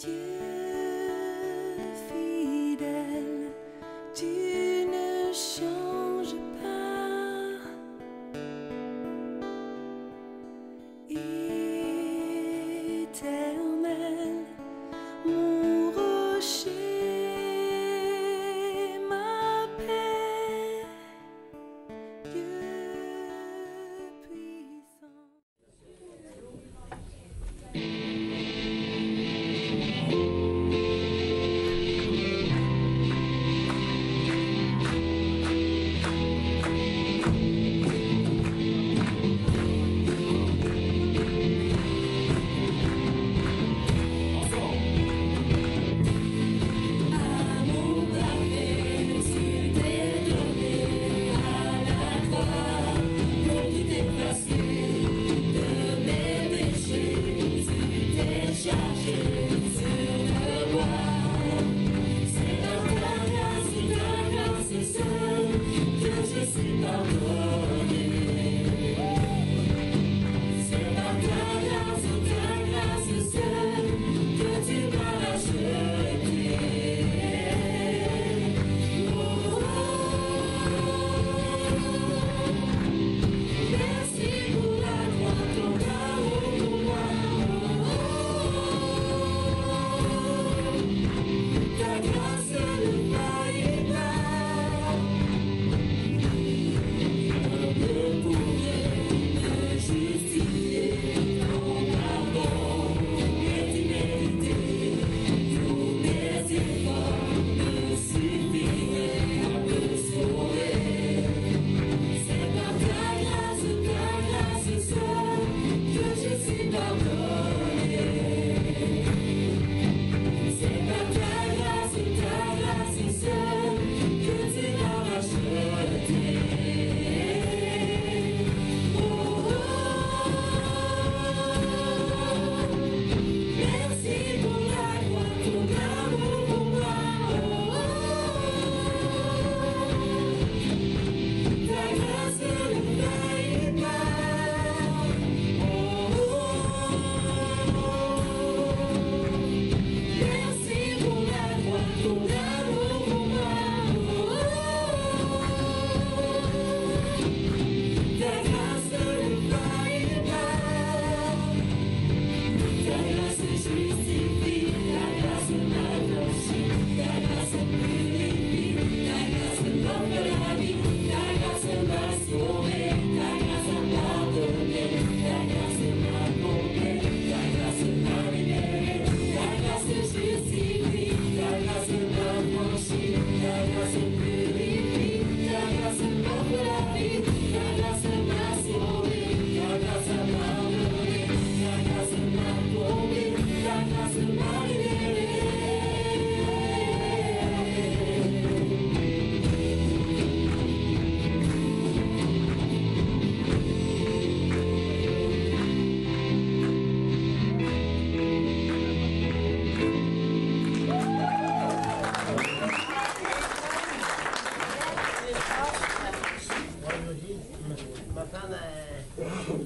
Dieu fidèle, tu ne changes pas. Éternel, mon rocher, ma paix, Dieu puissant.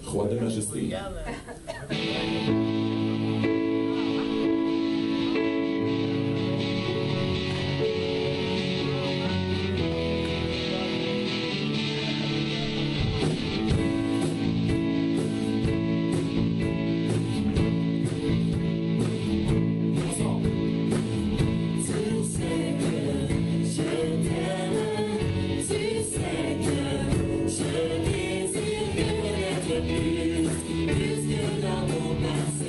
Roi de majesté. Plus que dans mon passé.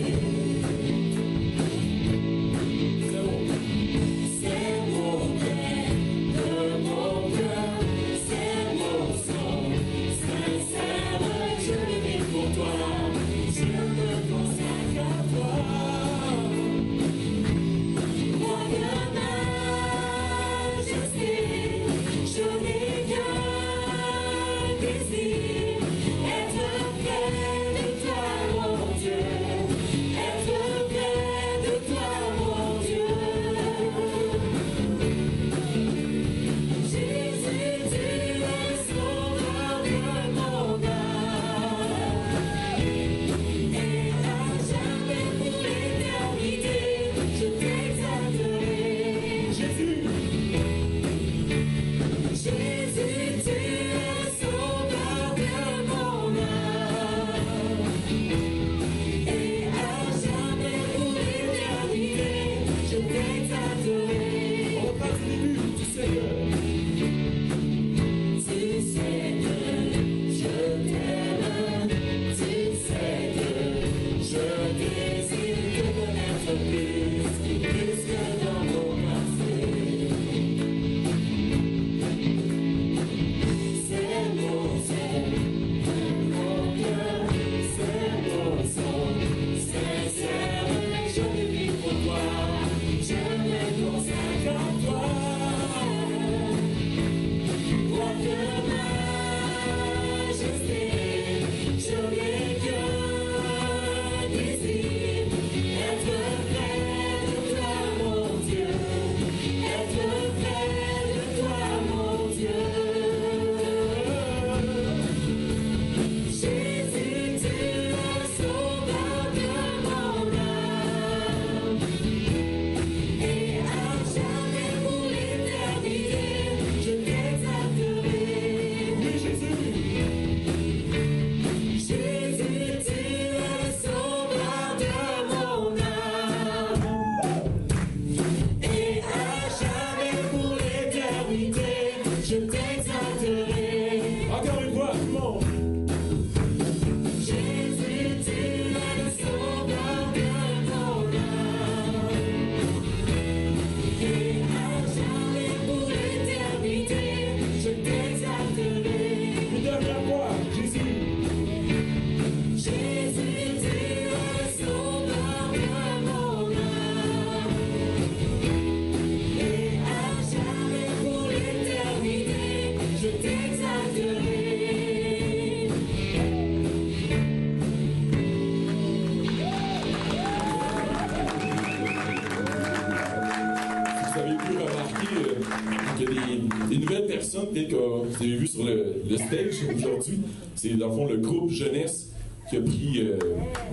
peut-être que vous avez vu sur le stage aujourd'hui, c'est dans le fond le groupe jeunesse qui a pris,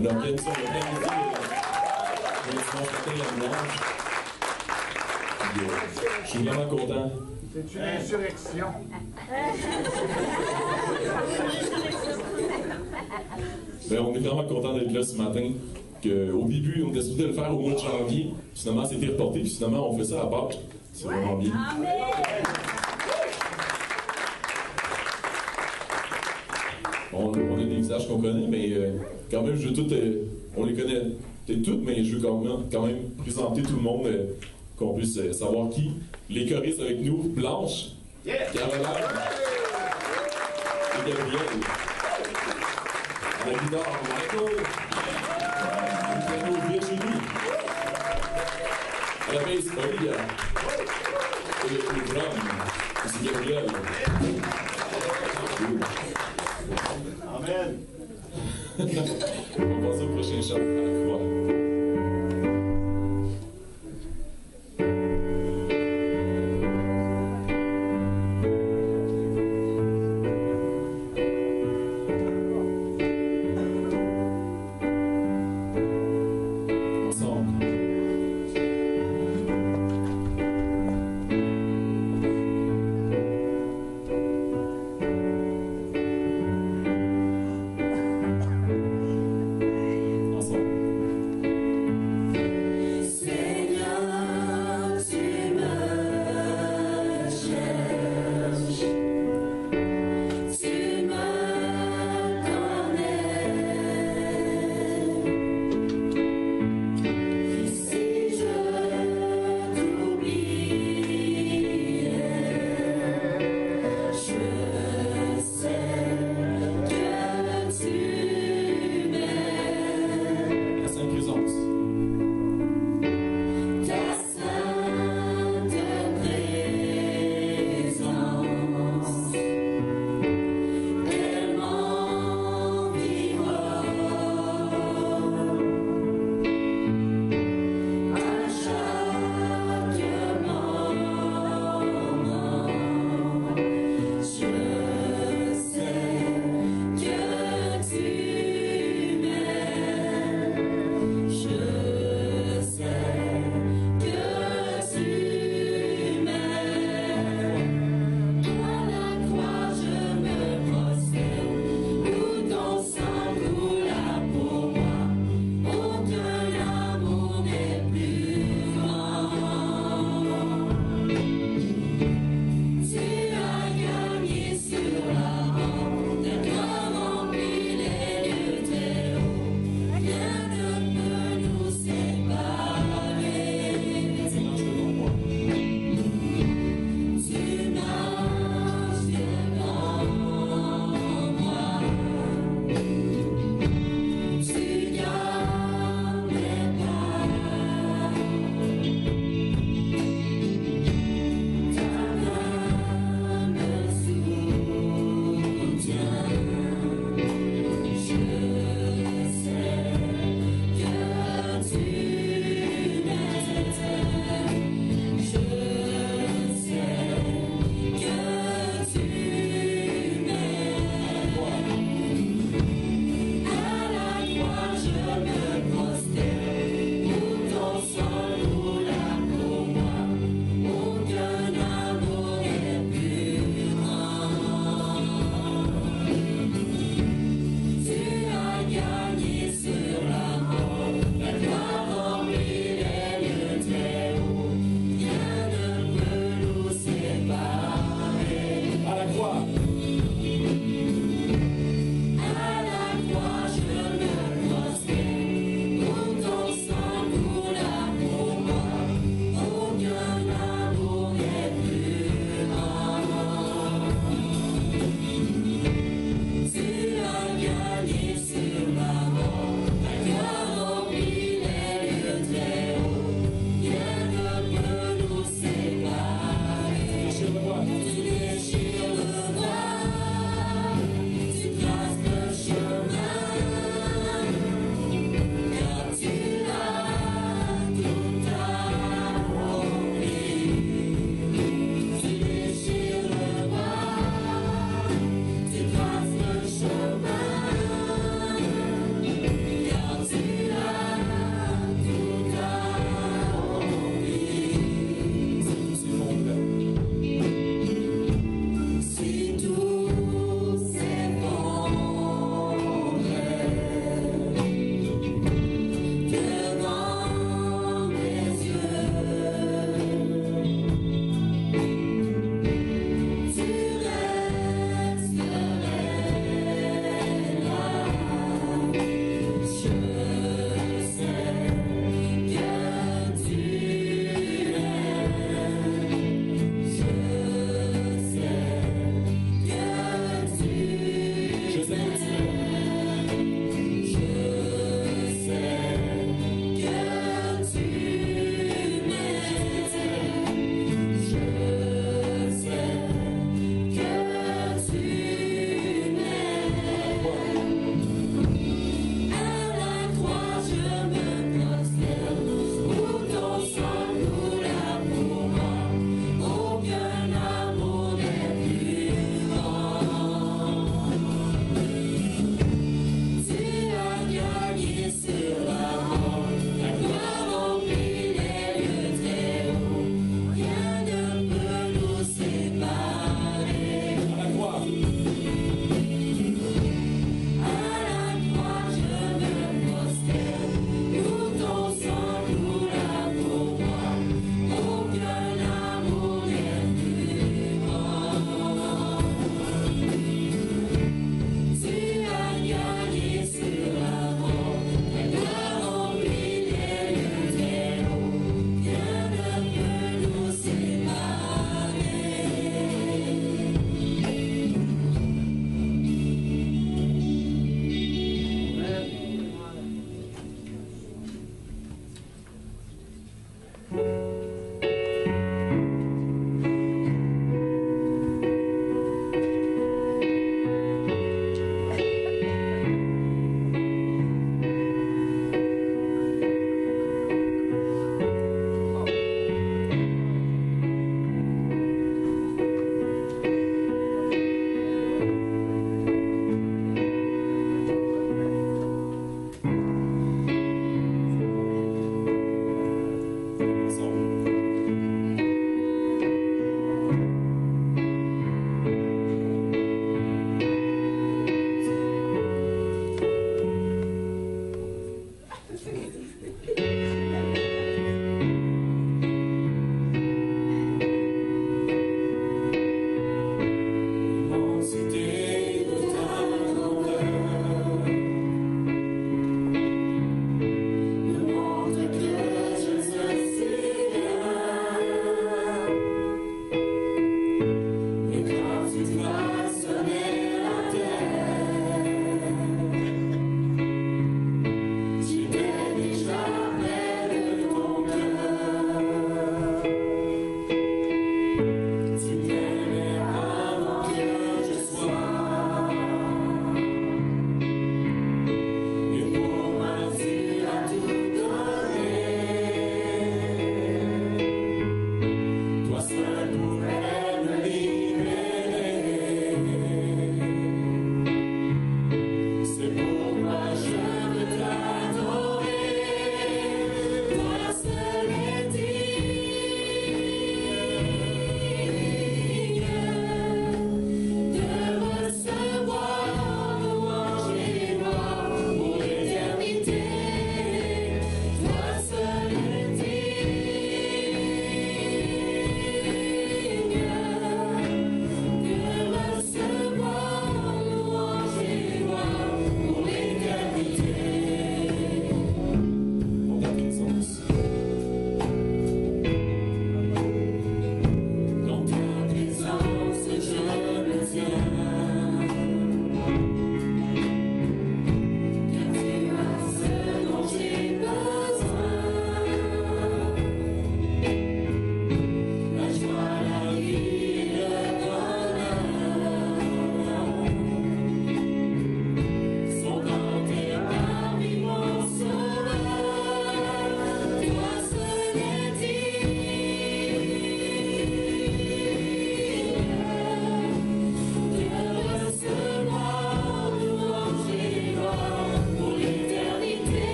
on a organisé le dimanche matin la ménage. Je suis vraiment content. C'est une insurrection. Ben, on est vraiment content d'être là ce matin. Au début, on était supposé le faire au mois de janvier. Finalement, c'était reporté. Puis finalement, on fait ça à Pâques. C'est vraiment bien. On a des visages qu'on connaît, mais quand même, je veux on les connaît peut-être toutes, mais je veux quand même présenter tout le monde, qu'on puisse savoir qui. Les choristes avec nous, Blanche, Caroline et Gabriel. À la guitare, Michael. Au piano, Virginie. À la basse, Olivia. Et au drum, c'est Gabriel. Amen. On va passer au prochain chant à la croix. Ensemble.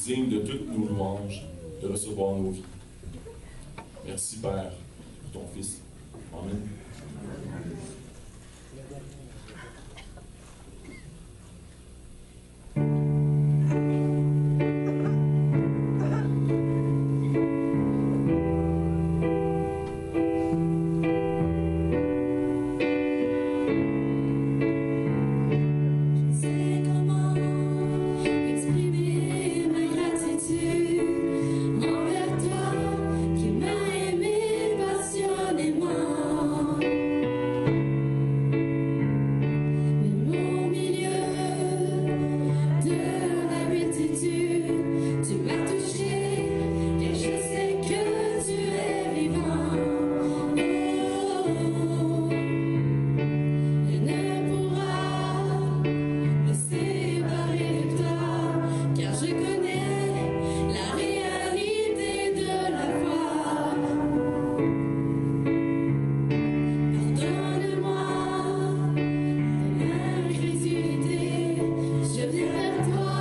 digne de toutes nos louanges, de recevoir nos vies. Merci, Père, pour ton Fils. Amen. C'est comment exprimer ma gratitude envers toi qui m'as aimé passionnément. Même au milieu de la multitude, tu m'as touché, car je sais que tu es vivant. Il ne pourra me séparer de toi, car je connais la réalité de la foi. Pardonne-moi ma incrédulité, je viens vers toi,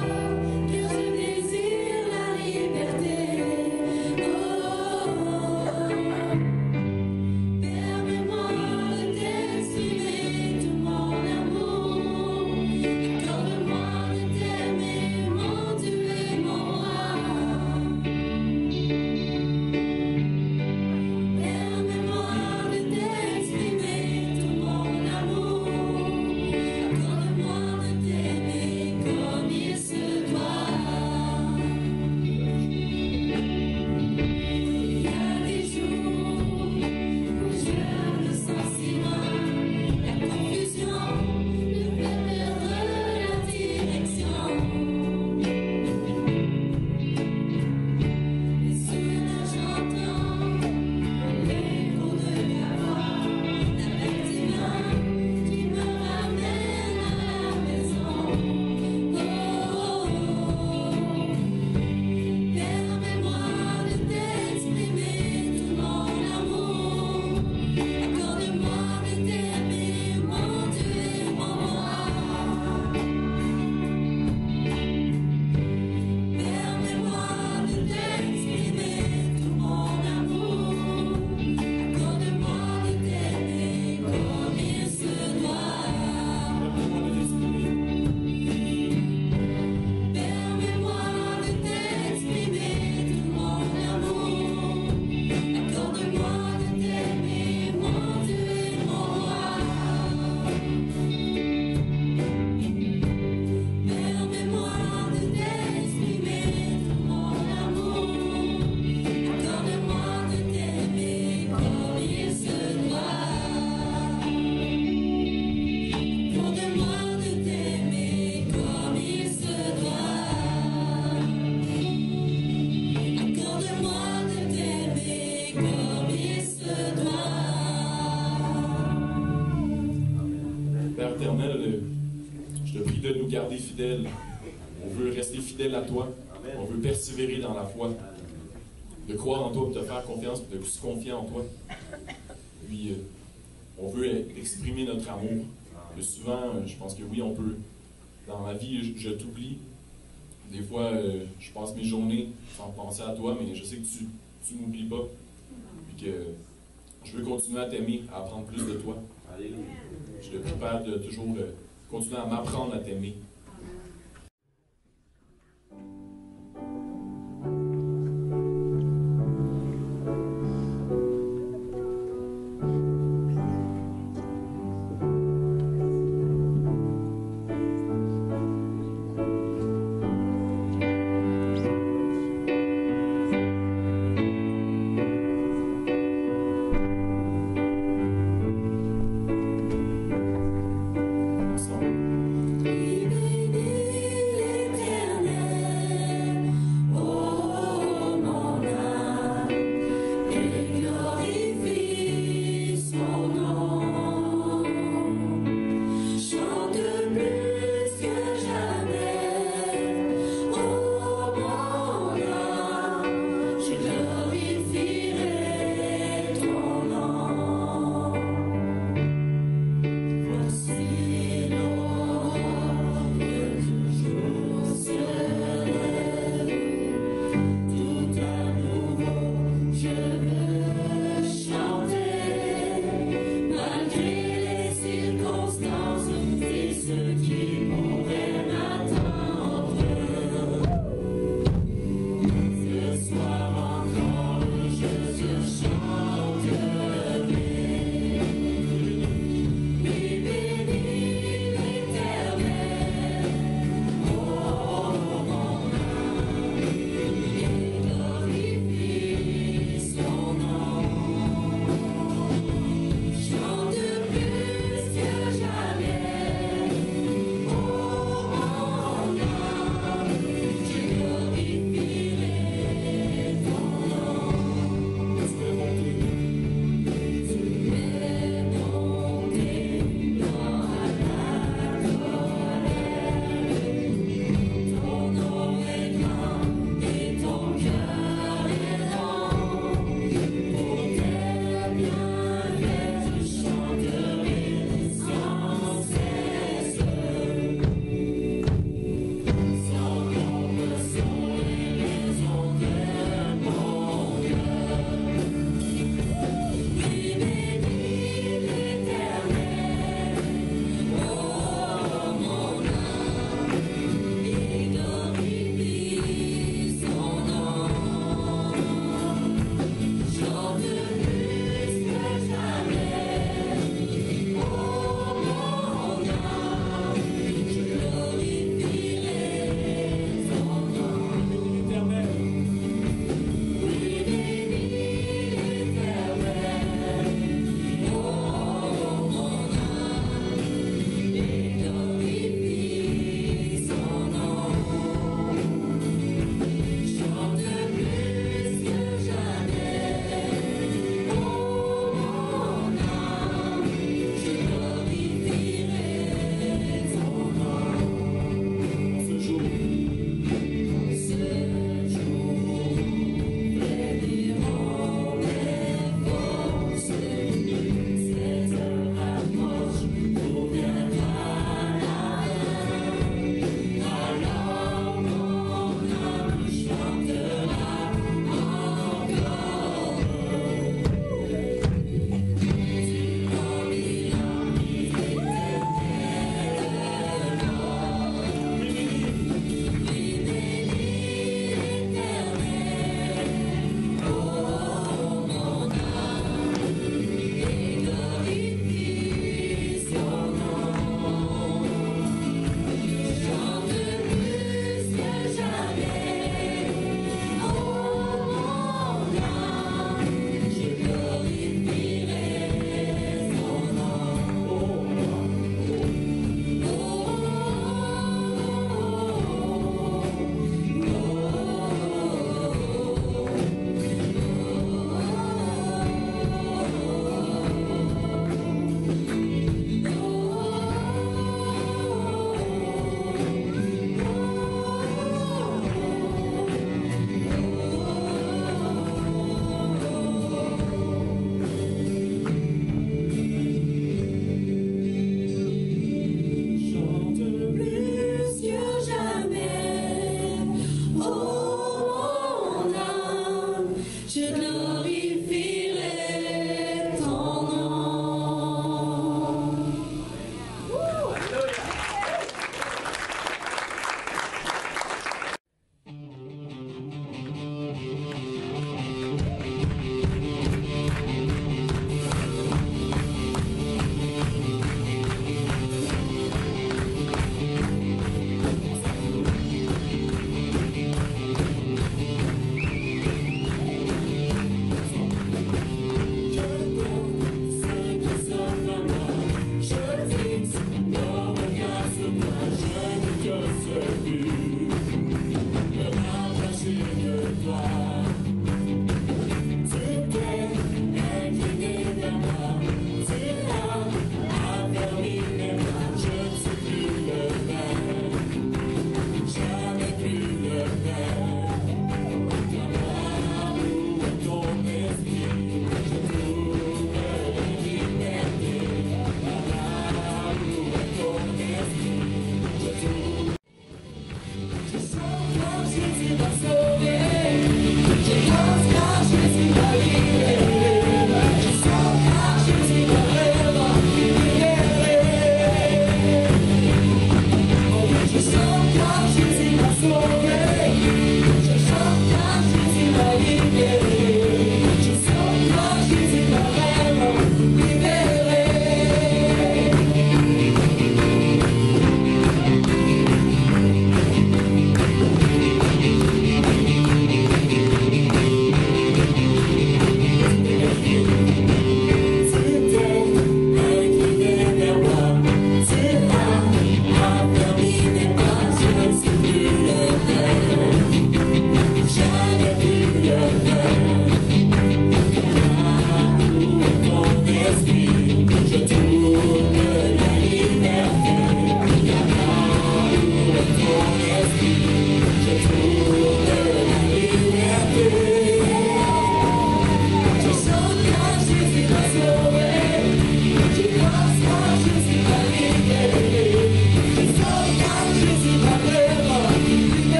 car je désire la liberté. Permets-moi de t'exprimer tout mon amour. Accorde-moi de t'aimer, mon Dieu et mon roi. Permets-moi de t'exprimer tout mon amour. Accorde-moi de t'aimer comme il se doit. Il y a des jours où je me sens si loin, la confusion me fait perdre la direction. Et soudain j'entends l'écho de ta voix, la bâtiment qui me ramène à la maison. Permets-moi de t'exprimer tout mon amour. Accorde-moi de t'aimer, mon Dieu et mon roi. Permets-moi de t'exprimer tout mon amour. Accorde-moi de t'aimer comme il se doit. Permets-moi de t'exprimer tout mon amour. Accorde-moi de t'aimer, mon Dieu et mon roi. Permets-moi de t'exprimer tout mon amour. Accorde-moi de t'aimer comme il se doit. Accorde-moi de t'aimer comme il se doit. Accorde-moi de t'aimer comme il se doit. Père éternel, je te prie de nous garder fidèles. On veut rester fidèles à toi. On veut persévérer dans la foi. De croire en toi, de te faire confiance, de se confier en toi. Puis, on veut exprimer notre amour. Et souvent, je pense que oui, on peut. Dans ma vie, je t'oublie. Des fois, je passe mes journées sans penser à toi, mais je sais que tu m'oublies pas. Puis que je veux continuer à t'aimer, à apprendre plus de toi. Je te prie, Père, de toujours continuer à m'apprendre à t'aimer. Ensemble. Libéré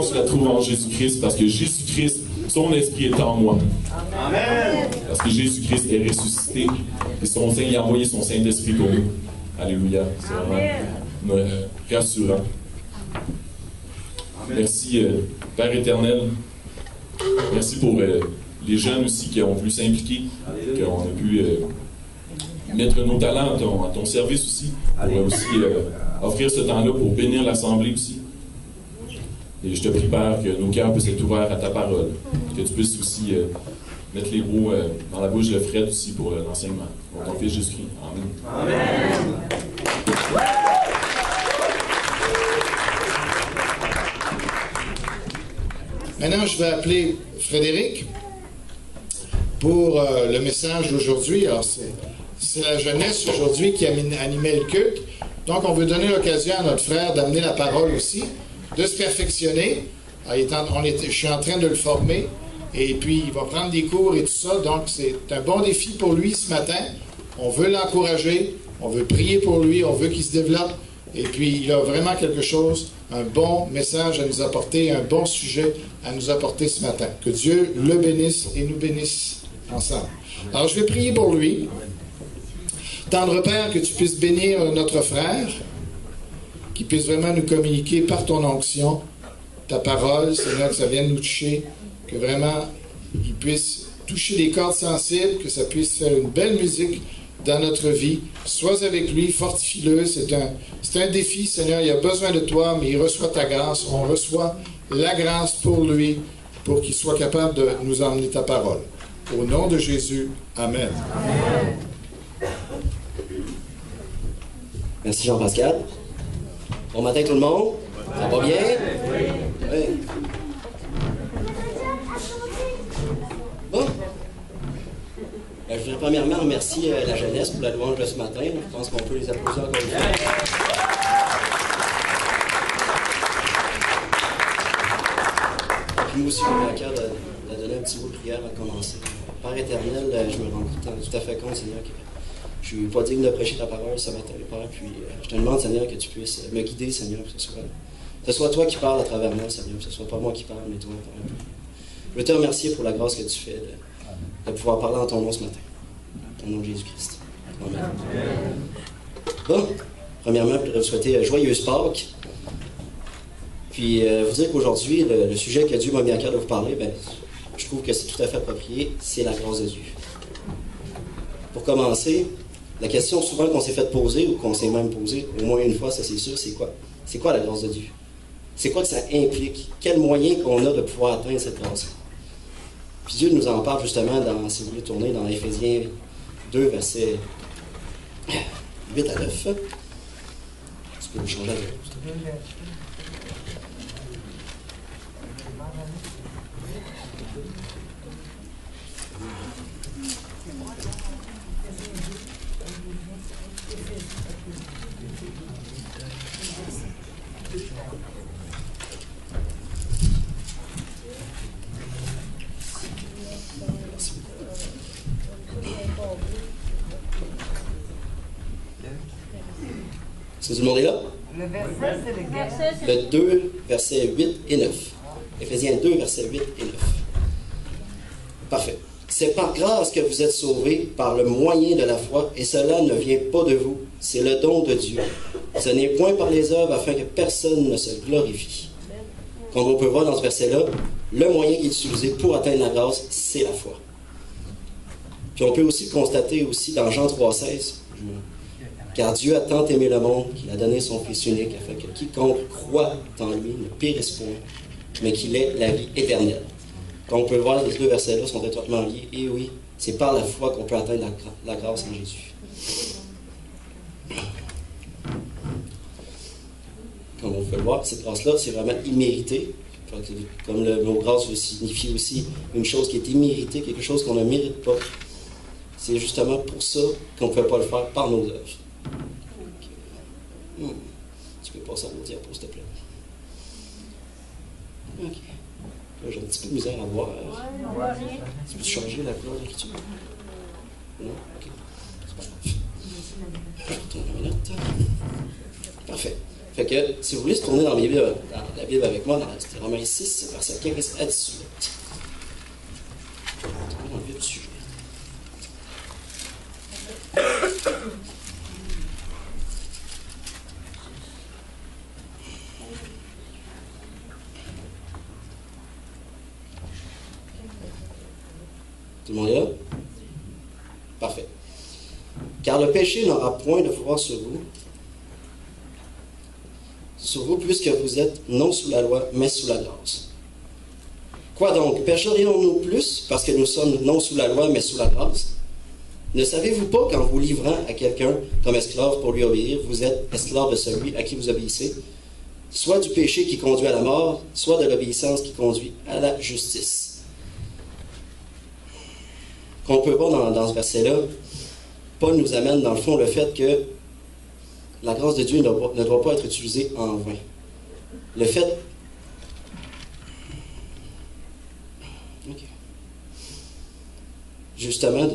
réponse, je la trouve en Jésus-Christ, parce que Jésus-Christ, son esprit est en moi. Amen. Parce que Jésus-Christ est ressuscité, et il a envoyé son Saint-Esprit pour nous. Alléluia. C'est vraiment rassurant. Merci, Père éternel. Merci pour les jeunes aussi qui ont pu s'impliquer, qu'on a pu mettre nos talents à ton service aussi, pour aussi offrir ce temps-là pour bénir l'Assemblée aussi. Et je te prie, Père, que nos cœurs puissent être ouverts à ta parole, que tu puisses aussi mettre les mots dans la bouche de Fred aussi pour l'enseignement. Pour ton Fils Jésus-Christ. Amen. Amen. Maintenant, je vais appeler Frédéric pour le message d'aujourd'hui. Alors, c'est la jeunesse aujourd'hui qui a animé le culte. Donc, on veut donner l'occasion à notre frère d'amener la parole aussi, de se perfectionner. Alors, je suis en train de le former. Et puis, il va prendre des cours et tout ça. Donc, c'est un bon défi pour lui ce matin. On veut l'encourager. On veut prier pour lui. On veut qu'il se développe. Et puis, il a vraiment quelque chose, un bon message à nous apporter, un bon sujet à nous apporter ce matin. Que Dieu le bénisse et nous bénisse ensemble. Alors, je vais prier pour lui. Tendre Père, que tu puisses bénir notre frère, qu'il puisse vraiment nous communiquer par ton onction, ta parole, Seigneur, que ça vienne nous toucher, que vraiment, il puisse toucher les cordes sensibles, que ça puisse faire une belle musique dans notre vie. Sois avec lui, fortifie-le. C'est un défi, Seigneur. Il a besoin de toi, mais il reçoit ta grâce. On reçoit la grâce pour lui, pour qu'il soit capable de nous emmener ta parole. Au nom de Jésus, Amen. Amen. Merci Jean-Pascal. Bon matin tout le monde. Ça va bien? Oui. Bon. Je voudrais premièrement remercier la jeunesse pour la louange de ce matin. Je pense qu'on peut les applaudir encore une fois. Puis moi aussi, je me à cœur de donner un petit mot de prière avant de commencer. Père éternel, je me rends tout à fait compte, Seigneur, que je ne suis pas digne de prêcher ta parole ce matin, Père. Puis je te demande, Seigneur, que tu puisses me guider, Seigneur, que ce soit toi qui parles à travers moi, Seigneur, que ce soit pas moi qui parle, mais toi, Père. Je veux te remercier pour la grâce que tu fais de pouvoir parler en ton nom ce matin. Au nom de Jésus-Christ. Amen. Bon, premièrement, je voudrais vous souhaiter joyeuse Pâques. Puis vous dire qu'aujourd'hui, le sujet que Dieu m'a mis à cœur de vous parler, ben, je trouve que c'est tout à fait approprié, c'est la grâce de Dieu. Pour commencer, la question souvent qu'on s'est fait poser, ou qu'on s'est même posé au moins une fois, ça c'est sûr, c'est quoi? C'est quoi la grâce de Dieu? C'est quoi que ça implique? Quels moyens qu'on a de pouvoir atteindre cette grâce? Puis Dieu nous en parle justement dans, si vous voulez tourner dans Éphésiens 2, versets 8 à 9. Tu peux me changer la chose. Est-ce que tout le monde est là? Le verset, c'est lequel? Le 2, versets 8 et 9. Éphésiens 2, versets 8 et 9. Parfait. C'est par grâce que vous êtes sauvés par le moyen de la foi, et cela ne vient pas de vous, c'est le don de Dieu. Ce n'est point par les œuvres afin que personne ne se glorifie. Comme on peut voir dans ce verset-là, le moyen qui est utilisé pour atteindre la grâce, c'est la foi. Puis on peut aussi constater aussi dans Jean 3,16, car Dieu a tant aimé le monde qu'il a donné son Fils unique, afin que quiconque croit en lui ne périsse point, mais qu'il ait la vie éternelle. Comme on peut le voir, les deux versets-là sont étroitement liés. Et oui, c'est par la foi qu'on peut atteindre la grâce en Jésus. Comme on peut le voir, cette grâce-là, c'est vraiment immérité. Comme le mot grâce signifie aussi une chose qui est imméritée, quelque chose qu'on ne mérite pas. C'est justement pour ça qu'on ne peut pas le faire par nos œuvres. Tu peux passer à l'autre diapo, s'il te plaît. OK. Là, j'ai un petit peu de misère à voir. Tu peux changer la couleur de l'écriture? Non? OK. C'est pas grave. Je retourne une minute. Parfait. Fait que, si vous voulez se tourner dans la Bible avec moi, dans Romains 6, verset 15 à 18. Dans le vif du sujet. Tout le monde est là? Parfait. Car le péché n'aura point de pouvoir sur vous, puisque vous êtes non sous la loi, mais sous la grâce. Quoi donc? Pécherions-nous plus parce que nous sommes non sous la loi, mais sous la grâce? Ne savez-vous pas qu'en vous livrant à quelqu'un comme esclave pour lui obéir, vous êtes esclave de celui à qui vous obéissez, soit du péché qui conduit à la mort, soit de l'obéissance qui conduit à la justice? Qu'on peut voir dans ce verset-là, Paul nous amène dans le fond le fait que la grâce de Dieu ne doit pas être utilisée en vain. Le fait... Justement,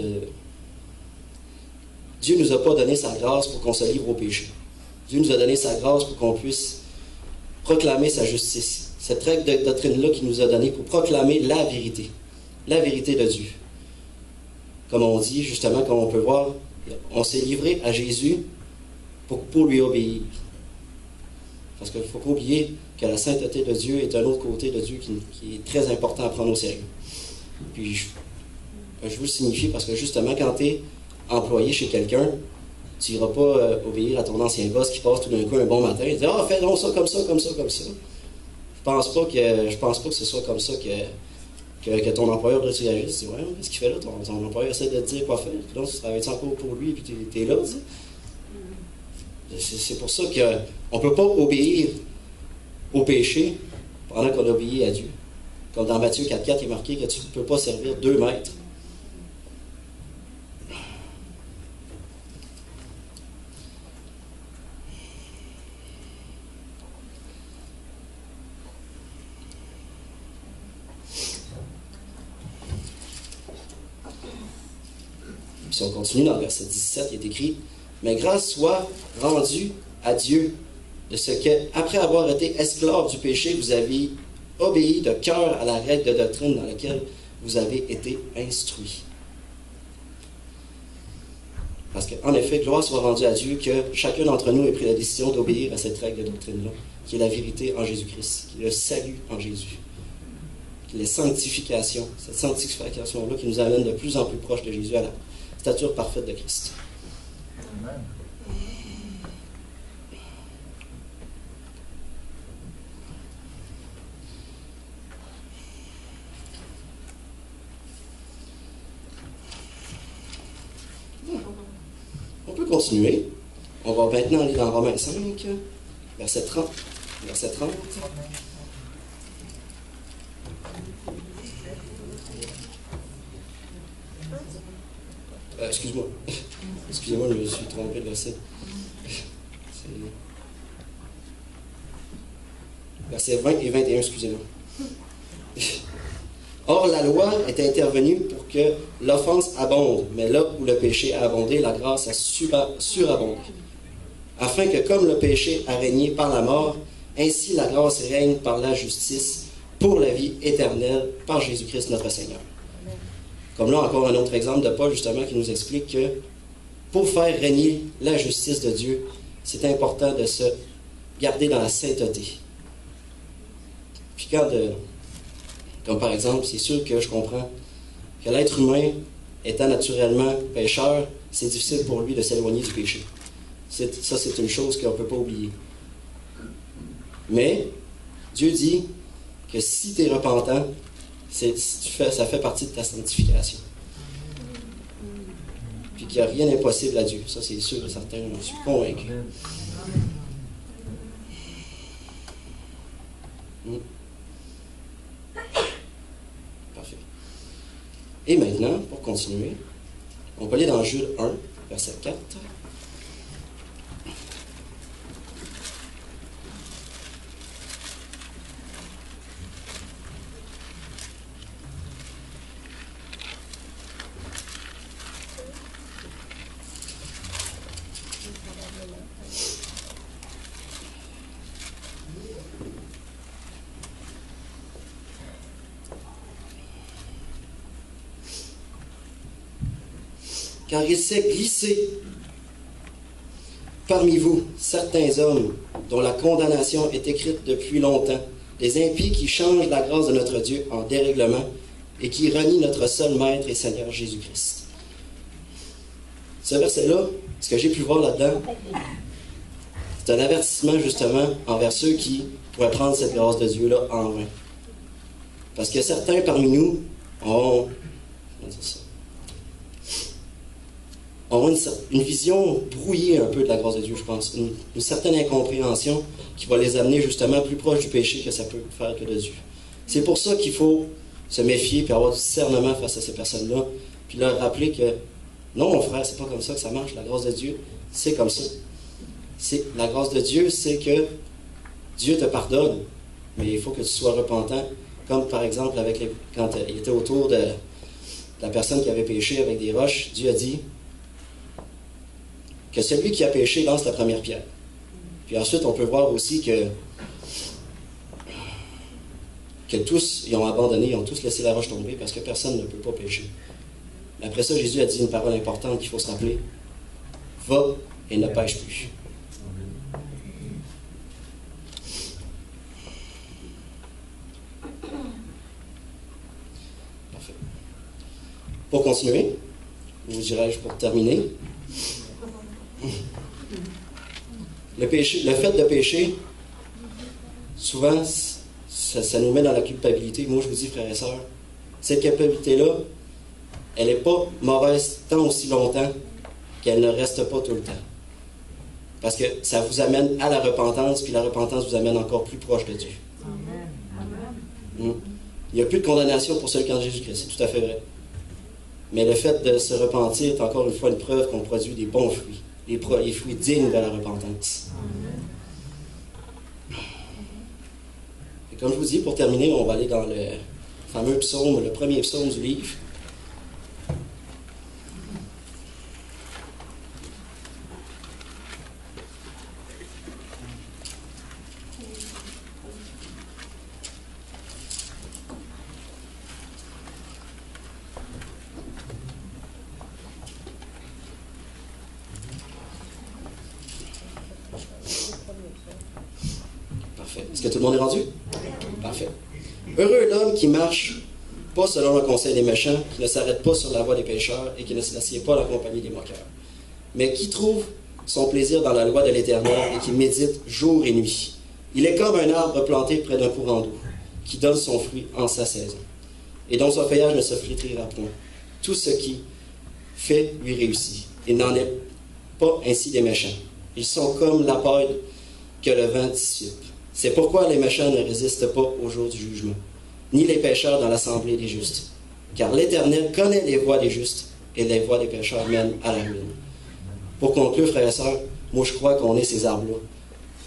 Dieu ne nous a pas donné sa grâce pour qu'on se livre au péché. Dieu nous a donné sa grâce pour qu'on puisse proclamer sa justice. Cette règle de doctrine-là qu'il nous a donnée pour proclamer la vérité de Dieu. Comme on dit, justement, comme on peut voir, on s'est livré à Jésus pour lui obéir. Parce qu'il ne faut pas oublier que la sainteté de Dieu est un autre côté de Dieu qui est très important à prendre au sérieux. Puis, je veux le signifier parce que justement, quand tu es employé chez quelqu'un, tu n'iras pas obéir à ton ancien boss qui passe tout d'un coup un bon matin et dit « Ah, fais donc ça, comme ça, comme ça, comme ça. » Je pense pas que ce soit comme ça que ton employeur doit réagir. Tu dis « Ouais, qu'est-ce qu'il fait là? Ton employeur essaie de te dire quoi faire. Donc, tu travailles encore pour lui et puis tu es là. » C'est pour ça qu'on ne peut pas obéir au péché pendant qu'on obéit à Dieu. Comme dans Matthieu 4,4, il est marqué que tu ne peux pas servir 2 maîtres. Si on continue dans le verset 17, il est écrit « Mais grâce soit rendue à Dieu de ce que, après avoir été esclave du péché, vous avez obéi de cœur à la règle de doctrine dans laquelle vous avez été instruits. » Parce qu'en effet, gloire soit rendue à Dieu que chacun d'entre nous ait pris la décision d'obéir à cette règle de doctrine-là, qui est la vérité en Jésus-Christ, qui est le salut en Jésus, qui est la sanctification, cette sanctification-là qui nous amène de plus en plus proche de Jésus à la stature parfaite de Christ. Amen. On peut continuer. On va maintenant aller dans Romains 5, verset 30. Verset 30. Excuse-moi. Excusez-moi, je me suis trompé de verset. Verset 20 et 21, excusez-moi. Or, la loi est intervenue pour que l'offense abonde, mais là où le péché a abondé, la grâce a surabondé. Afin que, comme le péché a régné par la mort, ainsi la grâce règne par la justice pour la vie éternelle par Jésus-Christ notre Seigneur. Comme là, encore un autre exemple de Paul, justement, qui nous explique que pour faire régner la justice de Dieu, c'est important de se garder dans la sainteté. Puis comme par exemple, c'est sûr que je comprends que l'être humain, étant naturellement pécheur, c'est difficile pour lui de s'éloigner du péché. Ça, c'est une chose qu'on ne peut pas oublier. Mais Dieu dit que si tu es repentant, ça fait partie de ta sanctification. Puis qu'il n'y a rien d'impossible à Dieu. Ça, c'est sûr et certain, j'en suis convaincu. Parfait. Et maintenant, pour continuer, on peut aller dans Jude 1, verset 4. car il s'est glissé parmi vous certains hommes dont la condamnation est écrite depuis longtemps, des impies qui changent la grâce de notre Dieu en dérèglement et qui renient notre seul Maître et Seigneur Jésus-Christ. Ce verset-là, ce que j'ai pu voir là-dedans, c'est un avertissement justement envers ceux qui pourraient prendre cette grâce de Dieu-là en vain. Parce que certains parmi nous ont une vision brouillée un peu de la grâce de Dieu, je pense. Une certaine incompréhension qui va les amener justement plus proche du péché que ça peut faire que de Dieu. C'est pour ça qu'il faut se méfier et avoir du discernement face à ces personnes-là, puis leur rappeler que non, mon frère, c'est pas comme ça que ça marche. La grâce de Dieu, c'est comme ça. La grâce de Dieu, c'est que Dieu te pardonne, mais il faut que tu sois repentant. Comme par exemple, quand il était autour de la personne qui avait péché avec des roches, Dieu a dit que celui qui a péché lance la première pierre. Puis ensuite, on peut voir aussi que tous, ils ont abandonné, ils ont tous laissé la roche tomber parce que personne ne peut pas pécher. Après ça, Jésus a dit une parole importante qu'il faut se rappeler. Va et ne pêche plus. Parfait. Pour continuer, vous dirais-je pour terminer, le fait de pécher, souvent, ça nous met dans la culpabilité. Moi, je vous dis, frères et sœurs, cette culpabilité-là, elle n'est pas mauvaise tant aussi longtemps qu'elle ne reste pas tout le temps. Parce que ça vous amène à la repentance, puis la repentance vous amène encore plus proche de Dieu. Amen. Il n'y a plus de condamnation pour ceux qui ont Jésus-Christ, c'est tout à fait vrai. Mais le fait de se repentir est encore une fois une preuve qu'on produit des bons fruits, les fruits dignes de la repentance. Et comme je vous dis, pour terminer, on va aller dans le fameux psaume, le premier psaume du livre. Est-ce que tout le monde est rendu? Parfait. Heureux l'homme qui marche pas selon le conseil des méchants, qui ne s'arrête pas sur la voie des pécheurs et qui ne s'assied pas dans la compagnie des moqueurs, mais qui trouve son plaisir dans la loi de l'Éternel et qui médite jour et nuit. Il est comme un arbre planté près d'un courant d'eau, qui donne son fruit en sa saison, et dont son feuillage ne se flétrira point. Tout ce qui fait lui réussit. Il n'en est pas ainsi des méchants. Ils sont comme la paille que le vent dissipe. C'est pourquoi les méchants ne résistent pas au jour du jugement, ni les pécheurs dans l'assemblée des justes. Car l'Éternel connaît les voies des justes, et les voies des pécheurs mènent à la ruine. Pour conclure, frères et sœurs, moi je crois qu'on est ces arbres-là,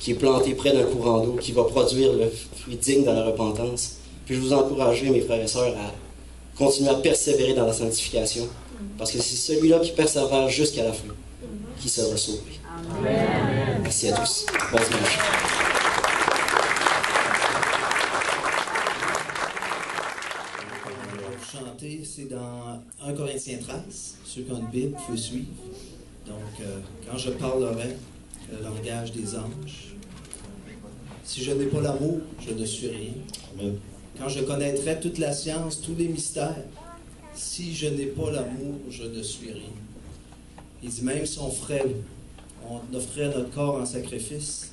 qui est planté près d'un courant d'eau, qui va produire le fruit digne de la repentance. Puis je vous encourage, mes frères et sœurs, à continuer à persévérer dans la sanctification, parce que c'est celui-là qui persévère jusqu'à la fin, qui sera sauvé. Amen. Merci à tous. Bon dimanche. Chanter, c'est dans 1 Corinthiens 13. Ceux qui ont une Bible, vous pouvez suivre. Donc, quand je parlerai le langage des anges, si je n'ai pas l'amour, je ne suis rien. Amen. Quand je connaîtrai toute la science, tous les mystères, si je n'ai pas l'amour, je ne suis rien. Il dit même si on offrait notre corps en sacrifice,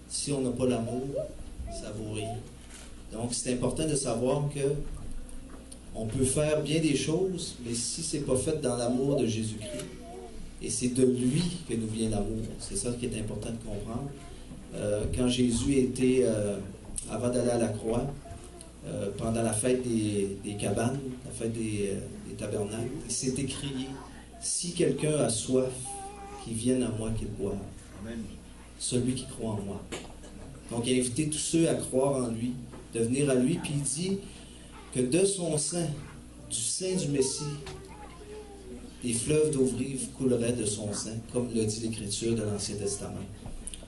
si on n'a pas l'amour, ça vaut rien. Donc, c'est important de savoir que on peut faire bien des choses, mais si ce n'est pas fait dans l'amour de Jésus-Christ, et c'est de lui que nous vient l'amour, c'est ça qui est important de comprendre. Quand Jésus était, avant d'aller à la croix, pendant la fête des cabanes, la fête des tabernacles, il s'est écrié « Si quelqu'un a soif, qu'il vienne à moi, qu'il boive. Celui qui croit en moi. » Donc il a invité tous ceux à croire en lui, de venir à lui, puis il dit que de son sein, du sein du Messie, des fleuves d'eau vive couleraient de son sein, comme le dit l'Écriture de l'Ancien Testament.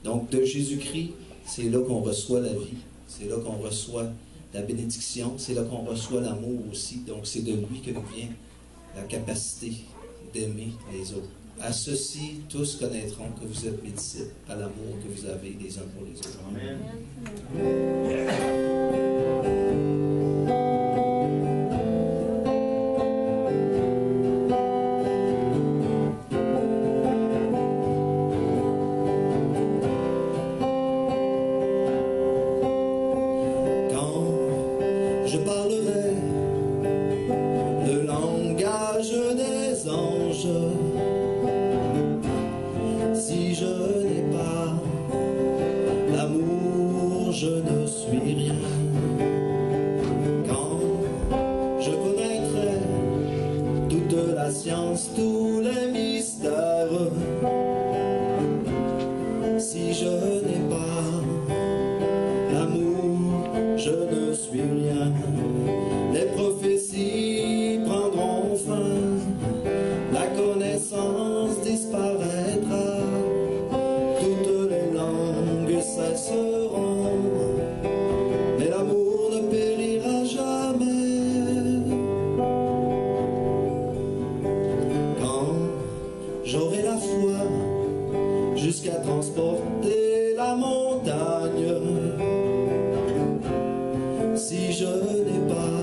Donc, de Jésus-Christ, c'est là qu'on reçoit la vie, c'est là qu'on reçoit la bénédiction, c'est là qu'on reçoit l'amour aussi. Donc, c'est de lui que nous vient la capacité d'aimer les autres. À ceci, tous connaîtront que vous êtes mes disciples, à l'amour que vous avez les uns pour les autres. Amen. Je parlerai le langage des anges. Si je n'ai pas l'amour, je ne suis rien. Quand je connaîtrai toute la science, tous les mystères, si je n'ai pas l'amour, je ne suis rien. Les prophéties prendront fin, la connaissance disparaîtra, toutes les langues cesseront, mais l'amour ne périra jamais. Quand j'aurai la foi jusqu'à transporter la montagne, si je n'ai pas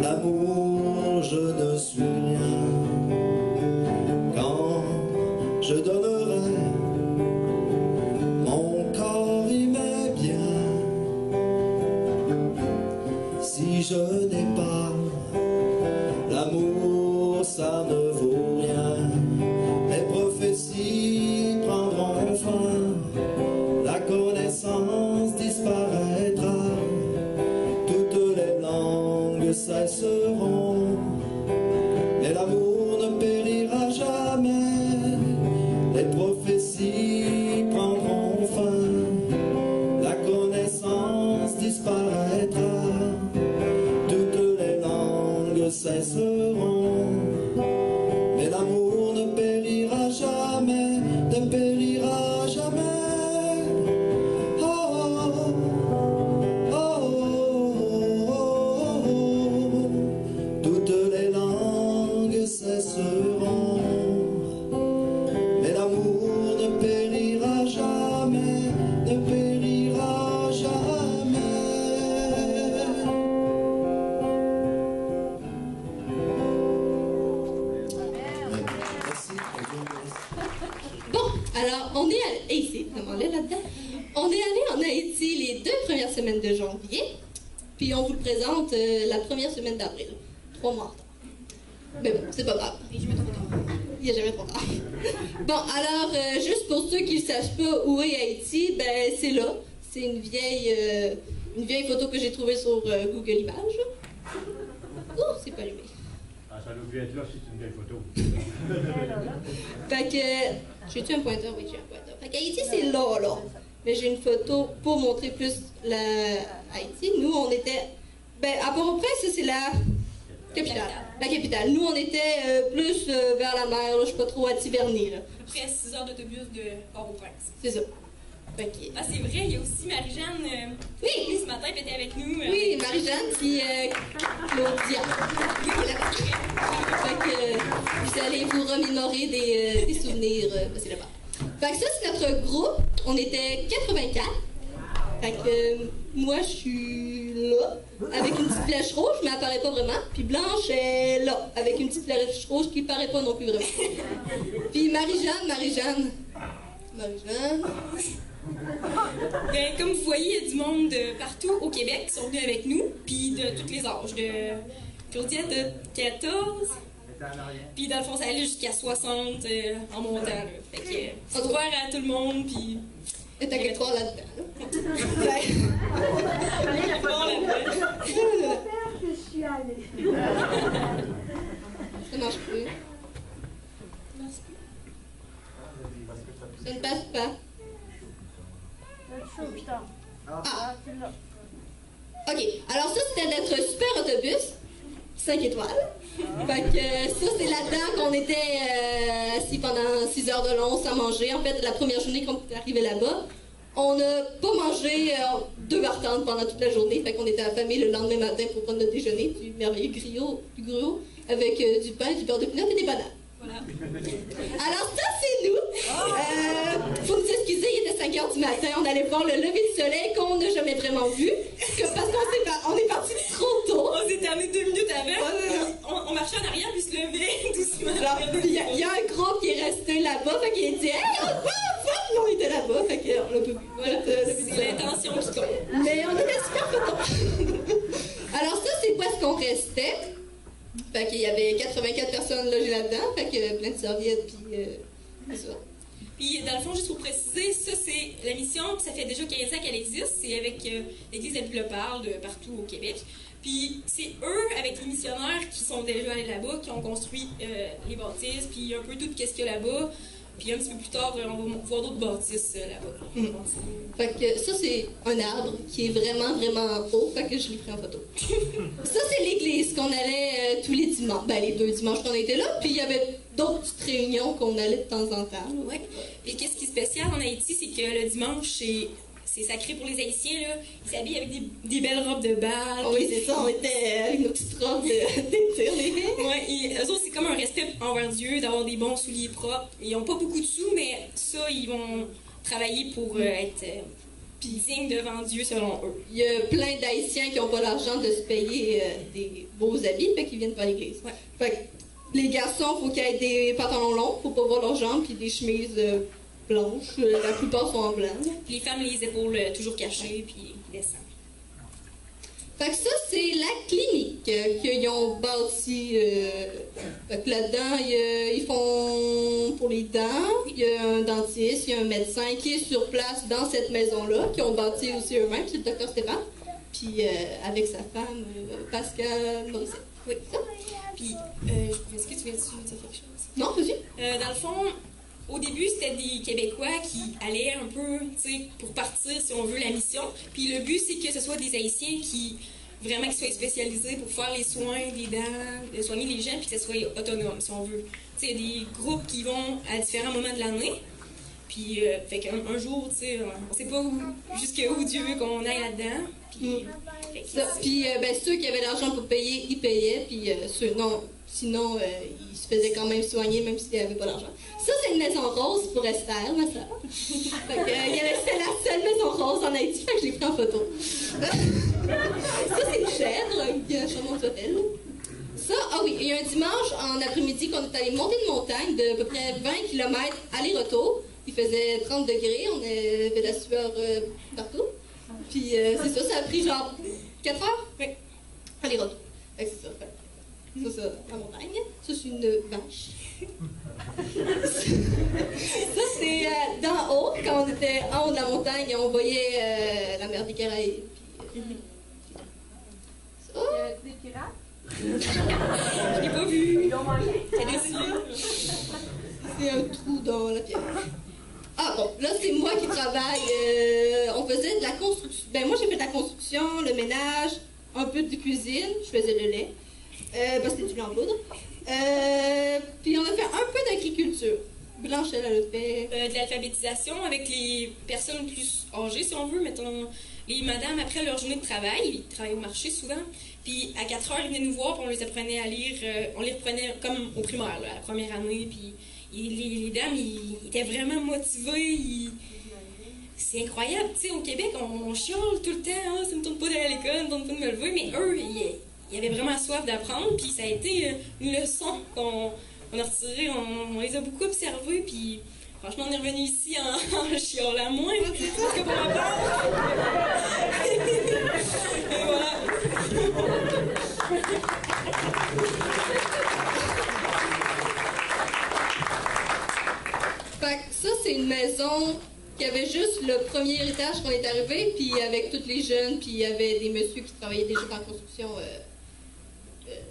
l'amour, je ne suis rien. Quand je donnerai mon corps et mes biens, si je n'ai pas l'amour, ça ne vaut rien. Les prophéties prendront fin, la connaissance disparaîtra, toutes les langues cesseront, mais l'amour ne périra jamais. Les prophéties prendront fin, la connaissance disparaîtra, toutes les langues cesseront, mais l'amour ne périra jamais, ne périra jamais. Toutes les langues cesseront, mais l'amour ne périra jamais, ne périra jamais. Merci. Bon, alors on est allé ici, là-dedans. On est allé en Haïti les 2 premières semaines de janvier, puis on vous le présente la première semaine d'avril. 3 mois en retard. Mais bon, c'est pas grave. Il n'y a jamais trop tard. Bon, alors, juste pour ceux qui ne savent pas où est Haïti, ben c'est là. C'est une vieille photo que j'ai trouvée sur Google Images. Oh, c'est pas allumé. Ah, ça nous vient être là si c'est une belle photo. Fait que, j'ai-tu un pointeur? Oui, j'ai un pointeur. Fait qu'Haïti, c'est là. Mais j'ai une photo pour montrer plus la Haïti. Nous, on était, ben, à Port-au-Prince, ça, c'est la capitale. La capitale. Nous, on était plus vers la mer, là, je suis pas trop à Tiverny, là. À peu près 6 heures d'autobus de Port-au-Prince. C'est ça. Fait que, Ah, c'est vrai, il y a aussi Marie-Jeanne oui, ce matin, elle était avec nous. oui, Marie-Jeanne, puis Claudia. Fait que vous allez vous remémorer des souvenirs passés là-bas. Fait que ça, c'est notre groupe. On était 84. Fait que moi, je suis là, avec une petite flèche rouge, mais elle paraît pas vraiment. Puis Blanche est là, avec une petite flèche rouge qui paraît pas non plus vraiment. Puis Marie-Jeanne. Ben, comme vous voyez, il y a du monde de partout au Québec qui sont venus avec nous, puis de tous les âges. De Claudia de 14, puis dans le fond, ça allait jusqu'à 60 en montant. Là. Fait que c'est ouvert à tout le monde, puis... Et t'as quelque chose là-dedans. Ça marche plus. Ça ne passe pas. Ah. Ok, alors ça c'était notre super autobus, 5 étoiles. Fait que ça c'est là-dedans qu'on était assis pendant 6 heures de long sans manger. En fait, la première journée qu'on est arrivé là-bas, On n'a pas mangé de bartende pendant toute la journée, fait qu'on était affamés le lendemain matin pour prendre notre déjeuner, du merveilleux gruau avec du pain, du beurre de pinot et des bananes. Voilà. Alors ça, c'est nous. Faut nous excuser, il était 5h du matin, on allait voir le lever du soleil qu'on n'a jamais vraiment vu, parce qu'on est parti trop tôt. On s'est terminé 2 minutes avant, on marchait en arrière puis se levait doucement. Il y a un groupe qui est resté là-bas, fait qu'il a dit « Hey, on va! » On était là-bas, fait qu'on l'a pas vu. Voilà, c'est l'intention qui compte. Mais on était super contents. Alors ça, c'est où est-ce qu'on restait? Fait qu'il y avait 84 personnes logées là-dedans, fait que plein de serviettes, puis ça. Puis, dans le fond, juste pour préciser, ça, c'est la mission, ça fait déjà 15 ans qu'elle existe. C'est avec l'Église de la Bible-Parle de partout au Québec. Puis, c'est eux, avec les missionnaires qui sont déjà allés là-bas, qui ont construit les bâtisses, puis un peu tout ce qu'il y a là-bas. Puis, un petit peu plus tard, on va voir d'autres bâtisses là-bas. Fait que ça, c'est un arbre qui est vraiment, vraiment haut, fait que je l'ai pris en photo. Ça, c'est l'église qu'on allait tous les dimanches. Ben, les 2 dimanches qu'on était là, puis il y avait d'autres petites réunions qu'on allait de temps en temps. Ouais. Puis qu'est-ce qui est spécial en Haïti, c'est que le dimanche, c'est sacré pour les Haïtiens, là. Ils s'habillent avec des belles robes de bal. Oh, oui, c'est ça, on était avec nos petites robes d'été, les gars. Ouais, et eux autres, c'est comme un respect envers Dieu, d'avoir des bons souliers propres. Ils n'ont pas beaucoup de sous, mais ça, ils vont travailler pour être dignes devant Dieu, selon eux. Il y a plein d'Haïtiens qui n'ont pas l'argent de se payer des beaux habits, fait qu'ils viennent pas à l'église. Ouais. Fait que les garçons, faut qu'ils aient des pantalons longs, faut pas voir leurs jambes, puis des chemises blanches. La plupart sont en blanc. Les femmes, les épaules toujours cachées, puis descendent. Fait que ça, c'est la clinique qu'ils ont bâtie. Fait que là-dedans, ils font pour les dents. Il y a un dentiste, il y a un médecin qui est sur place dans cette maison-là, qui ont bâti aussi eux-mêmes, c'est le docteur Stéphane. Puis avec sa femme, Pascal Morissette. Oui, ça. Puis, est-ce que tu veux dire quelque chose? Non, vas-y. Dans le fond, au début, c'était des Québécois qui allaient un peu, tu sais, pour partir, si on veut, la mission. Puis le but, c'est que ce soit des Haïtiens qui soient spécialisés pour faire les soins des dents, soigner les gens, puis que ce soit autonome, si on veut. Tu sais, il y a des groupes qui vont à différents moments de l'année. Puis, fait qu'un jour, tu sais, on sait pas jusqu'où Dieu veut qu'on aille là-dedans. Puis, ceux qui avaient l'argent pour payer, ils payaient. Puis, ceux non, sinon, ils se faisaient quand même soigner, même s'ils n'avaient pas d'argent. Ça, c'est une maison rose pour Esther, ma soeur. C'était la seule maison rose en Haïti, fait que je l'ai pris en photo. Ça, c'est une chèvre qui a chambre d'hôtel. Ça, ah oui, il y a un dimanche en après-midi qu'on est allé monter une montagne de à peu près 20 km aller-retour. Il faisait 30 degrés, on avait la sueur partout. Puis c'est ça a pris genre 4 heures. Oui. Aller-retour. C'est ça. Ça, la montagne. Ça, c'est une vache. Ça, c'est d'en haut, quand on était en haut de la montagne, on voyait la mer des Caraïbes. Ça. Des pirates? Je l'ai pas vu. T'es déçu. C'est un trou dans la pierre. Ah bon, là c'est moi qui travaille. On faisait de la construction. Ben moi j'ai fait de la construction, le ménage, un peu de cuisine. Je faisais le lait. Parce que c'était du lait en poudre. Puis on a fait un peu d'agriculture. Blanchelle, elle a fait. De l'alphabétisation avec les personnes plus âgées, si on veut. Mettons, les madames, après leur journée de travail, ils travaillent au marché souvent. Puis à 4 heures, ils venaient nous voir, puis on les apprenait à lire. On les reprenait comme au primaire, là, la première année. Puis les dames, ils étaient vraiment motivés. C'est incroyable. Tu sais, au Québec, on chiale tout le temps. Ah, ça me tourne pas d'aller à l'école, ça me tourne pas de me lever. Mais eux, ils avaient vraiment soif d'apprendre. Puis ça a été une leçon qu'on a retirée. On les a beaucoup observés. Puis franchement, on est revenu ici en chialant moins. Tu sais, parce que pour ma part. Et voilà. Fait que ça, c'est une maison qui avait juste le premier étage quand on est arrivé, puis avec tous les jeunes, puis il y avait des messieurs qui travaillaient déjà en construction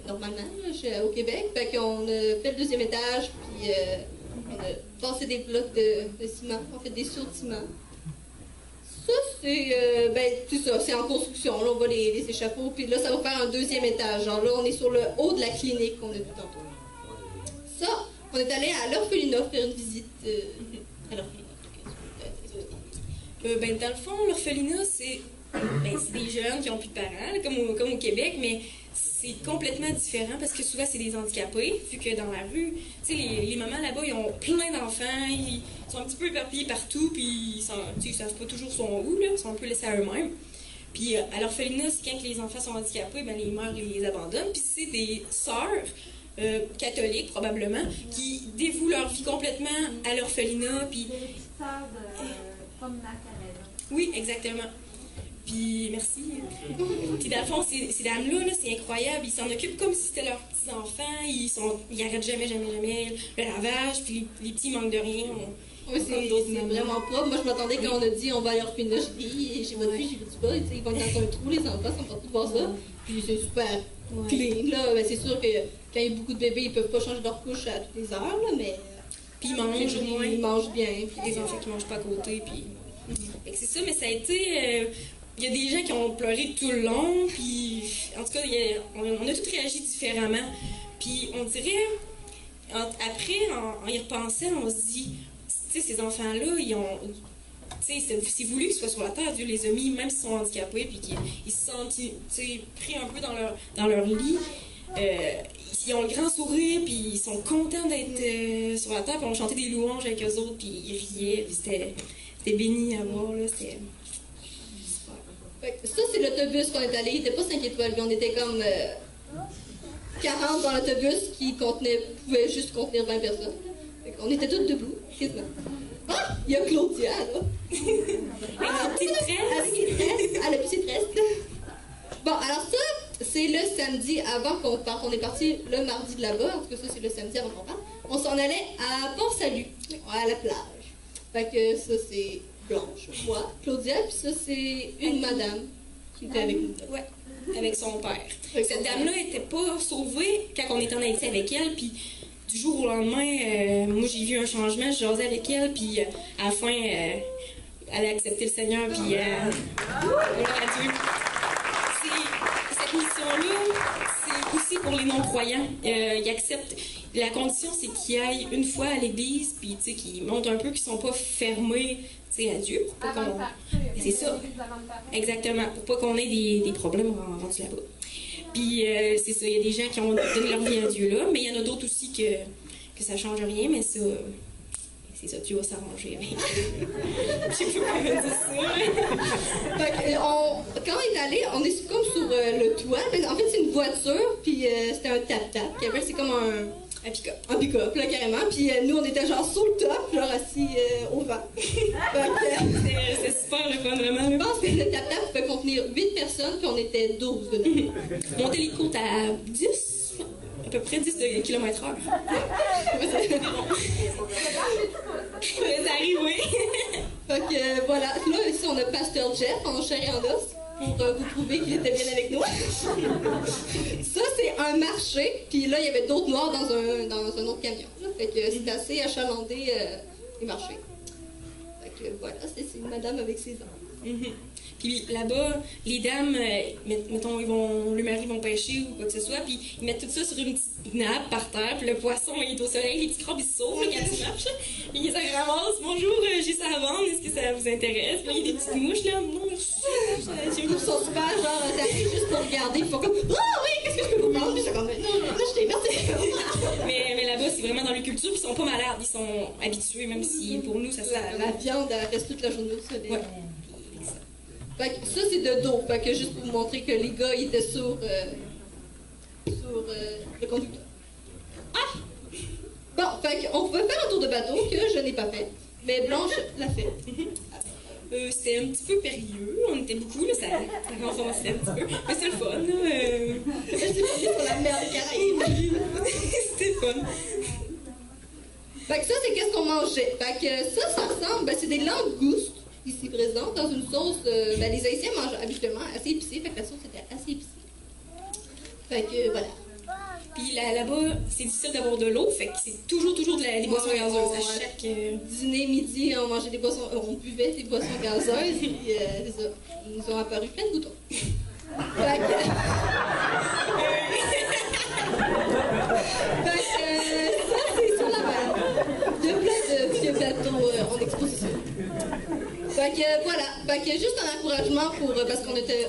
normalement là, au Québec. Fait qu'on a fait le deuxième étage, puis on a passé des blocs de ciment, on fait des sourds de ciment. Ça, c'est ça, c'est en construction. Là, on voit les échafauds, puis là, ça va faire un deuxième étage. Genre là, on est sur le haut de la clinique qu'on a vu tantôt. Ça, on est allé à l'orphelinat faire une visite à l'orphelinat. Dans le fond, l'orphelinat, c'est des jeunes qui n'ont plus de parents, là, comme au Québec, mais c'est complètement différent parce que souvent, c'est des handicapés, vu que dans la rue, tu sais, les mamans là-bas, ils ont plein d'enfants, ils sont un petit peu éparpillés partout, puis ils savent pas toujours sont où, là, ils sont un peu laissés à eux-mêmes. Puis à l'orphelinat, c'est quand les enfants sont handicapés, les mères les abandonnent, puis c'est des sœurs catholiques, probablement, qui dévouent leur vie complètement à l'orphelinat, puis... Oui, exactement. Puis, merci. Puis, dans le fond, ces dames-là, c'est incroyable. Ils s'en occupent comme si c'était leurs petits-enfants. Ils arrêtent jamais le lavage. Puis, les petits manquent de rien. Oui, c'est vraiment propre. Moi, je m'attendais quand on a dit on va à l'orphelinat. J'ai votre fille, j'ai dit pas. Ils vont être dans un trou, les enfants, sont pas tous voir ça. Puis, c'est super clean. Là, c'est sûr que quand il y a beaucoup de bébés, ils peuvent pas changer leur couche à toutes les heures. Là, mais. Puis, ils mangent au moins. Ils mangent bien. Puis, des enfants qui mangent pas à côté. Puis. C'est ça, mais ça a été... Il y a des gens qui ont pleuré tout le long, puis en tout cas, on a tous réagi différemment. Puis on dirait, après, en y repensant, on se dit, tu sais, ces enfants-là, ils ont... Tu sais, c'est voulu qu'ils soient sur la terre, Dieu les a mis, même s'ils sont handicapés, puis qu'ils se sentent, tu sais, pris un peu dans leur lit. Ils ont le grand sourire, puis ils sont contents d'être sur la terre, puis on chantait des louanges avec eux autres, puis ils riaient, puis c'était béni à voir, là, c'était... Ça, c'est l'autobus qu'on est allé. Il n'était pas 5 étoiles, mais on était comme 40 dans l'autobus qui pouvait juste contenir 20 personnes. On était tous debout, quasiment. Ah! Il y a Claudia, là! Avec le petit tresse. Bon, alors ça, c'est le samedi avant qu'on parte. On est parti le mardi de là-bas. En tout cas, ça, c'est le samedi avant qu'on parte. On s'en allait à Port-Salut, à la plage. Fait que ça, c'est... Blanche, moi, Claudia, puis ça, c'est une madame qui était avec nous. Oui, avec son père. Cette dame-là n'était pas sauvée quand on était en Haïti avec elle, puis du jour au lendemain, moi, j'ai vu un changement, je jasais avec elle, puis à la fin, elle a accepté le Seigneur, puis gloire à Dieu. Cette mission-là, c'est aussi pour les non-croyants. Ils acceptent... La condition, c'est qu'ils aillent une fois à l'église, puis qu'ils montrent un peu qu'ils ne sont pas fermés à Dieu. Pour pas qu'on... C'est ça. Exactement. Pour pas qu'on ait des problèmes rendus là-bas. Puis, c'est ça. Il y a des gens qui ont donné leur vie à Dieu là, mais il y en a d'autres aussi que ça ne change rien, mais ça... C'est ça, Dieu va s'arranger avec. Je sais pas comment dire ça. Quand on est allé, on est comme sur le toit. En fait, c'est une voiture, puis c'était un tap-tap. C'est comme un pick-up. Un pick-up, là, carrément. Puis nous, on était genre sur le top, genre assis au vent. C'est super le fun, vraiment. Je pense que le tap-tap pouvait contenir 8 personnes, puis on était 12 dedans. Monter les côtes à 10, à peu près 10 km/h. Ça arrive, oui. Fait que voilà. Là, ici, on a Pasteur Jeff en chair et en os pour vous prouver qu'il était bien avec nous. Ça, c'est un marché. Puis là, il y avait d'autres noirs dans un autre camion. Là. Fait que c'est assez achalandé, les marchés. Fait que voilà, c'est une madame avec ses enfants. Puis là-bas, les dames, mettons, le mari vont pêcher ou quoi que ce soit, puis ils mettent tout ça sur une petite nappe par terre, puis le poisson, il est au soleil, les petits crabes, ils se sauvent quand tu marches, puis ils se ramassent. Bonjour, j'ai ça à vendre, est-ce que ça vous intéresse? Puis il y a des petites mouches, là. Non, merci. Ils sont super, genre, t'arrives juste pour regarder, ils font comme, ah oui, qu'est-ce que je peux vous vendre? Puis c'est comme, non, je t'ai merci. Mais là-bas, c'est vraiment dans leur culture, puis ils sont pas malades, ils sont habitués, même si pour nous, ça se La viande, elle reste toute la journée au soleil. Ouais. Fait que ça, c'est de dos. Fait que juste pour vous montrer que les gars, ils étaient sur le conducteur. Ah! Bon, fait qu'on pouvait faire un tour de bateau que je n'ai pas fait. Mais Blanche l'a fait. C'était un petit peu périlleux. On était beaucoup, là, ça renfonçait un petit peu. Mais c'est le fun, là. J'étais sur la mer des Caraïbes. C'était fun. Fait que ça, c'est qu'est-ce qu'on mangeait. Fait que ça ressemble, c'est des langoustes. Ici présente, dans une sauce, les Haïtiens mangent habituellement assez épicée, fait que la sauce était assez épicée. Fait que voilà. Puis là-bas, c'est difficile d'avoir de l'eau, fait que c'est toujours des boissons gazeuses. À chaque dîner, midi, on mangeait des boissons, on buvait des boissons gazeuses, puis c'est ça. Ils nous ont apparu plein de boutons. Fait que... ça, c'est sur la mer. De plein de vieux bateaux en exposition. Fait Fait que voilà, fait que juste un encouragement parce qu'on était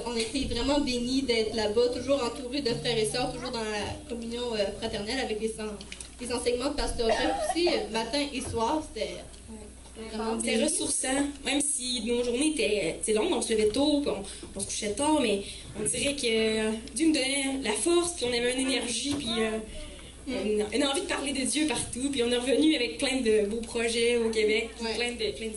vraiment bénis d'être là-bas, toujours entourés de frères et sœurs, toujours dans la communion fraternelle avec les enseignements de Pasteur Jeff aussi, matin et soir, c'était vraiment C'était ressourçant, même si nos journées étaient longues, on se levait tôt, puis on se couchait tard, mais on dirait que Dieu nous donnait la force, puis on avait une énergie, puis une envie de parler de Dieu partout, puis on est revenu avec plein de beaux projets au Québec, plein d'idées.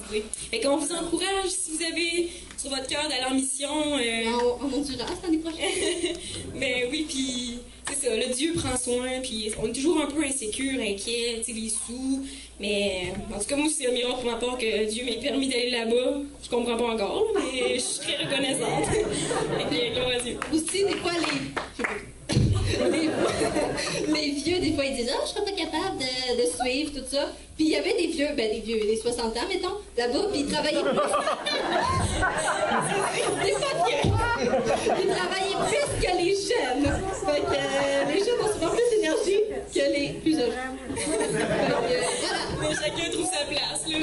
Fait qu'on vous encourage, si vous avez sur votre cœur d'aller en mission... En Honduras l'année prochaine. Ben oui, puis c'est ça, le Dieu prend soin, puis on est toujours un peu insécure, inquiet, tu sais, les sous, mais en tout cas, moi, c'est un miracle pour ma part que Dieu m'ait permis d'aller là-bas. Je comprends pas encore, mais je suis très reconnaissante. Fait que, gloire à Dieu. Aussi, des fois, les vieux, des fois, ils disent « Ah, je serais pas capable de suivre, tout ça. » Puis il y avait des vieux, des 60 ans, mettons, là-bas, puis ils travaillaient plus. Des pas vieux. Ils travaillaient plus que les jeunes. Fait que les jeunes ont souvent plus d'énergie que les plus âgés. Voilà. Mais chacun trouve sa place, là.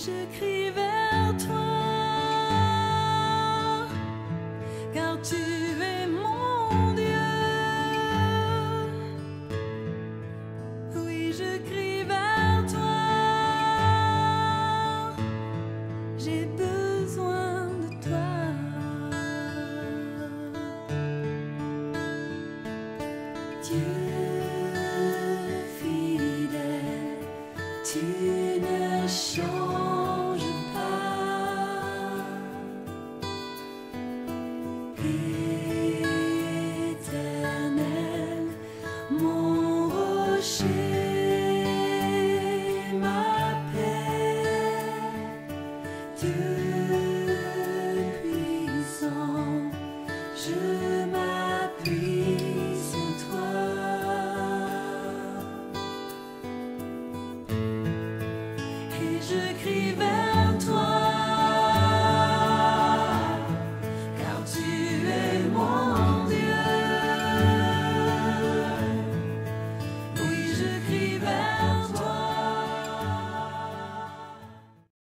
Je crie vers toi, car tu es mon Dieu. Oui, je crie vers toi, j'ai besoin de toi. Dieu fidèle, tu ne changes pas. Éternel, mon rocher.